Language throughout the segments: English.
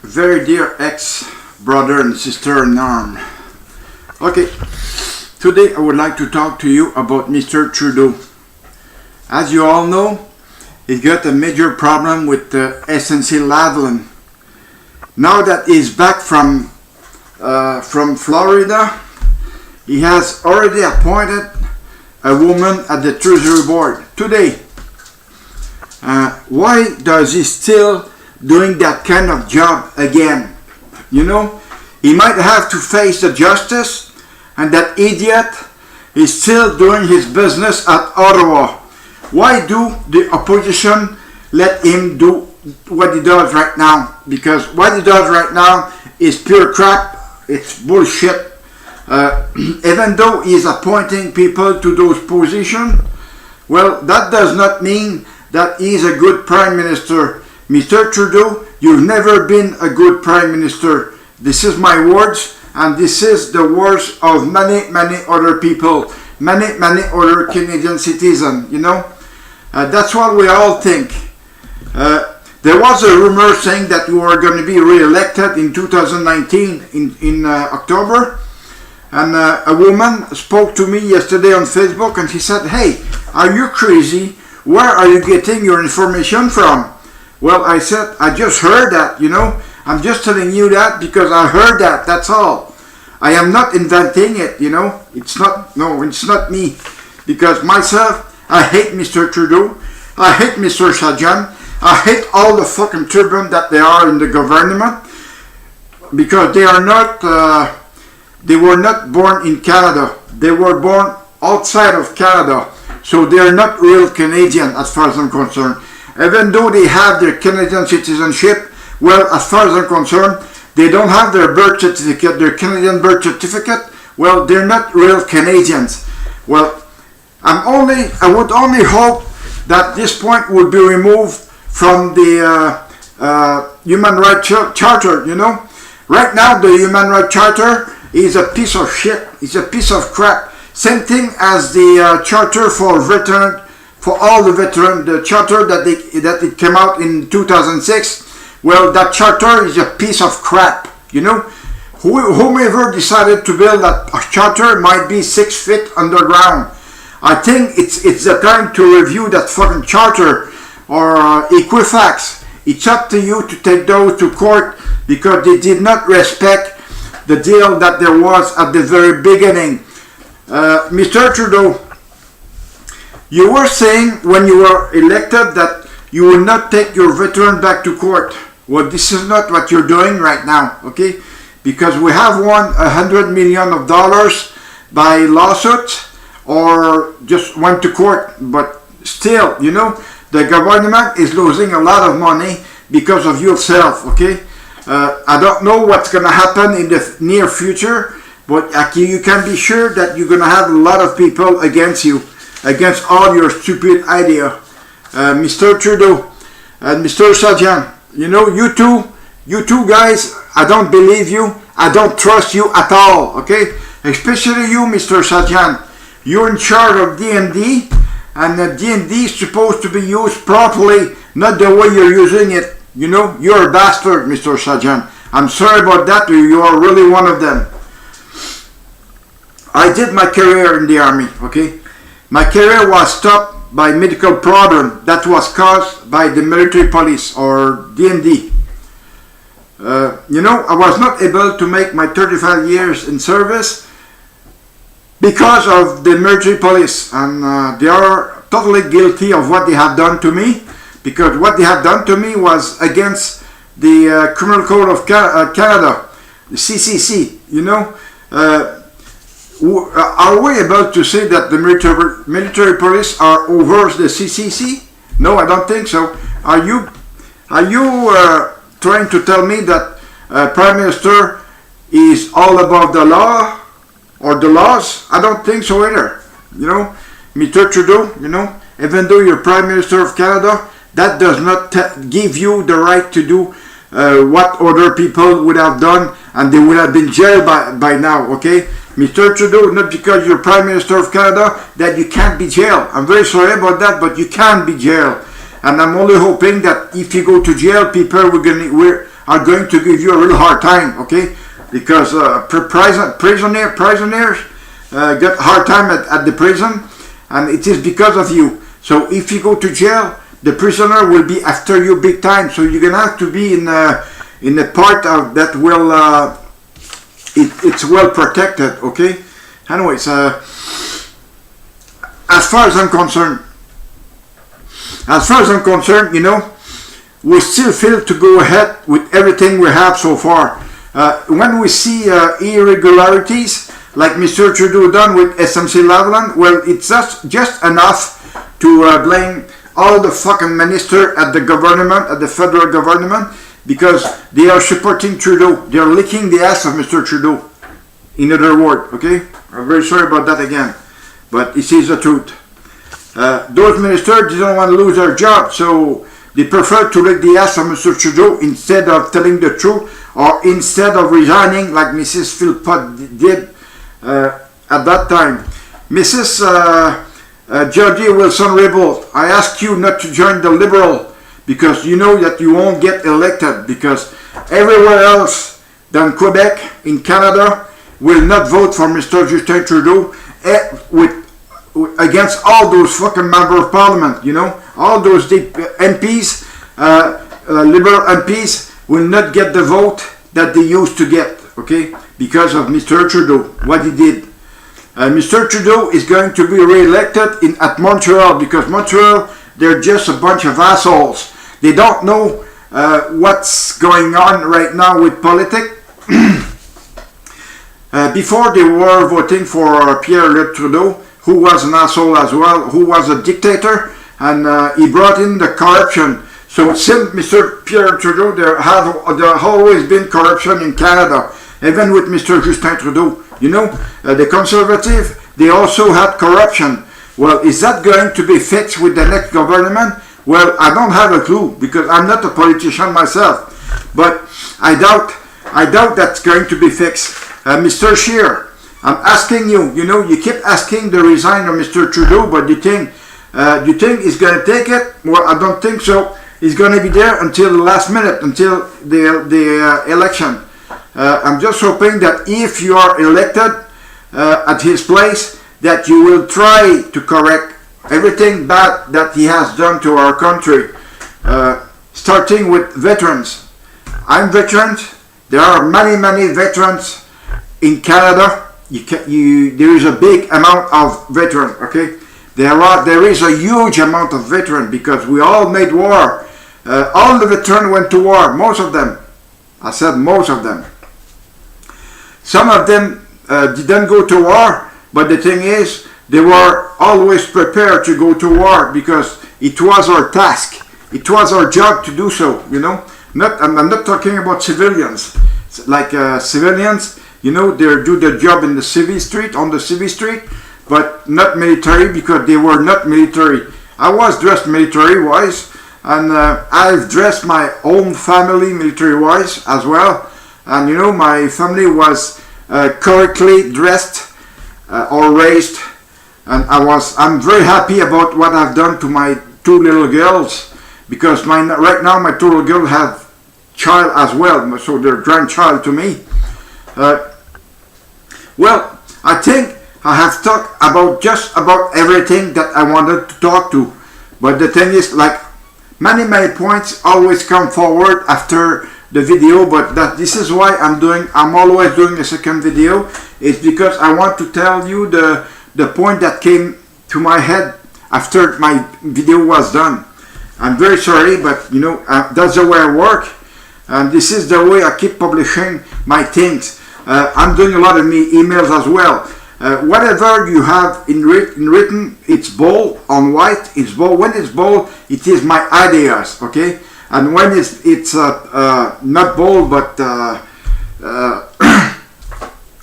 Very dear ex-brother and sister-in-arm. Okay, today I would like to talk to you about Mr. Trudeau. As you all know, he got a major problem with SNC-Lavalin. Now that he's back from Florida, he has already appointed a woman at the Treasury Board today. Why does he still doing that kind of job again? You know, he might have to face the justice, and that idiot is still doing his business at Ottawa. Why do the opposition let him do what he does right now? Because what he does right now is pure crap. It's bullshit. Even though he is appointing people to those positions, well, that does not mean that he is a good prime minister. Mr. Trudeau, you've never been a good prime minister. This is my words, and this is the words of many other people, many other Canadian citizens, you know. That's what we all think. There was a rumor saying that you were going to be re-elected in 2019 in October, and a woman spoke to me yesterday on Facebook, and she said, "Hey, are you crazy? Where are you getting your information from?" Well, I said, I just heard that, you know. I'm just telling you that because I heard that, that's all. I am not inventing it, you know. It's not me. Because myself, I hate Mr. Trudeau. I hate Mr. Sajjan. I hate all the fucking turbans that they are in the government. Because they are not, they were not born in Canada. They were born outside of Canada. So they are not real Canadian as far as I'm concerned. Even though they have their Canadian citizenship, well, as far as I'm concerned, they don't have their birth certificate, their Canadian birth certificate. Well, they're not real Canadians. Well, I would only hope that this point would be removed from the Human Rights Charter, you know. Right now, the Human Rights Charter is a piece of shit. It's a piece of crap. Same thing as the Charter for Veterans. For all the veterans, the charter that it came out in 2006, well, that charter is a piece of crap, you know. Whomever decided to build that charter might be 6 feet underground. I think it's the time to review that fucking charter or Equifax. It's up to you to take those to court because they did not respect the deal that there was at the very beginning. Mr. Trudeau, you were saying when you were elected that you will not take your veteran back to court. Well, this is not what you're doing right now, okay? Because we have won $100 million by lawsuits or just went to court. But still, you know, the government is losing a lot of money because of yourself, okay? I don't know what's going to happen in the near future, but you can be sure that you're going to have a lot of people against you. Against all your stupid idea. Mr. Trudeau and Mr. Sajjan, you know, you two guys, I don't believe you, I don't trust you at all, okay? Especially you, Mr. Sajjan. You're in charge of DND, and the DND is supposed to be used properly, not the way you're using it. You know, you're a bastard, Mr. Sajjan. I'm sorry about that, you are really one of them. I did my career in the army, okay? My career was stopped by medical problem that was caused by the military police or DND. You know, I was not able to make my 35 years in service because of the military police, and they are totally guilty of what they have done to me, because what they have done to me was against the Criminal Code of Canada, the CCC, you know. Are we able to say that the military police are over the CCC? No, I don't think so. Are you trying to tell me that Prime Minister is all about the law or the laws? I don't think so either. You know, Mr. Trudeau, you know, even though you're Prime Minister of Canada, that does not give you the right to do what other people would have done, and they would have been jailed by now, okay? Mr. Trudeau, not because you're Prime Minister of Canada that you can't be jailed. I'm very sorry about that, but you can be jailed. And I'm only hoping that if you go to jail, people are going to give you a real hard time, okay? Because prisoners get hard time at the prison, and it is because of you. So if you go to jail, the prisoner will be after you big time. So you're gonna have to be in a part of that will it's well protected, okay? Anyways, as far as I'm concerned, you know, we still feel to go ahead with everything we have so far. When we see irregularities like Mr. Trudeau done with SNC-Lavalin, well, it's just enough to blame all the fucking minister at the government, at the federal government, because they are supporting Trudeau. They are licking the ass of Mr. Trudeau. In other words, okay? I'm very sorry about that again, but it is the truth. Those ministers didn't want to lose their job, so they prefer to lick the ass of Mr. Trudeau instead of telling the truth, or instead of resigning like Mrs. Philpott did at that time. Mrs. Georgie Wilson-Raybould, I ask you not to join the Liberal, because you know that you won't get elected, because everywhere else than Quebec in Canada will not vote for Mr. Justin Trudeau against all those fucking members of parliament, you know, all those MPs, Liberal MPs will not get the vote that they used to get, okay, because of Mr. Trudeau, what he did. Mr. Trudeau is going to be re-elected at Montreal, because Montreal, they're just a bunch of assholes. They don't know what's going on right now with politics. Before they were voting for Pierre-Luc Trudeau, who was an asshole as well, who was a dictator, and he brought in the corruption. So since Mr. Pierre Trudeau, there have always been corruption in Canada, even with Mr. Justin Trudeau. You know, the Conservative, they also had corruption. Well, is that going to be fixed with the next government? Well, I don't have a clue, because I'm not a politician myself. But I doubt that's going to be fixed. Mr. Scheer, I'm asking you, you know, you keep asking the resign of Mr. Trudeau, but do you think he's going to take it? Well, I don't think so. He's going to be there until the last minute, until the election. I'm just hoping that if you are elected at his place, that you will try to correct everything bad that he has done to our country, starting with veterans. I'm veterans. There are many veterans in Canada. There is a big amount of veterans, okay? There is a huge amount of veterans, because we all made war. All the veterans went to war, most of them. I said most of them. Some of them didn't go to war, but the thing is, they were always prepared to go to war, because it was our task. It was our job to do so, you know. I'm not talking about civilians. Like civilians, you know, they do the job in the civil street, on the civil street, but not military, because they were not military. I was dressed military-wise, and I've dressed my own family military-wise as well. And you know, my family was correctly dressed or raised, and I'm very happy about what I've done to my two little girls, because right now my two little girls have child as well, so they're grandchild to me. Well, I think I have talked about just about everything that I wanted to talk to, but the thing is, like, many points always come forward after the video, but this is why I'm always doing a second video. It's because I want to tell you the point that came to my head after my video was done. I'm very sorry, but you know, that's the way I work, and this is the way I keep publishing my things. I'm doing a lot of emails as well. Whatever you have in written, it's bold on white. It's bold. When it's bold, it is my ideas, okay? And when it's not bold, but the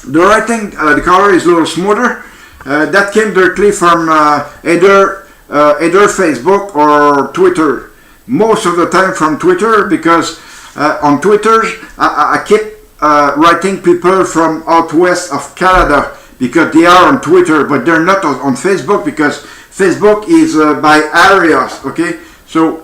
writing, the color is a little smoother. That came directly from either Facebook or Twitter. Most of the time from Twitter, because on Twitter I keep writing people from out west of Canada, because they are on Twitter, but they're not on Facebook, because Facebook is by areas, okay? So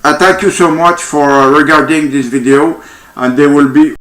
I thank you so much for regarding this video. and they will be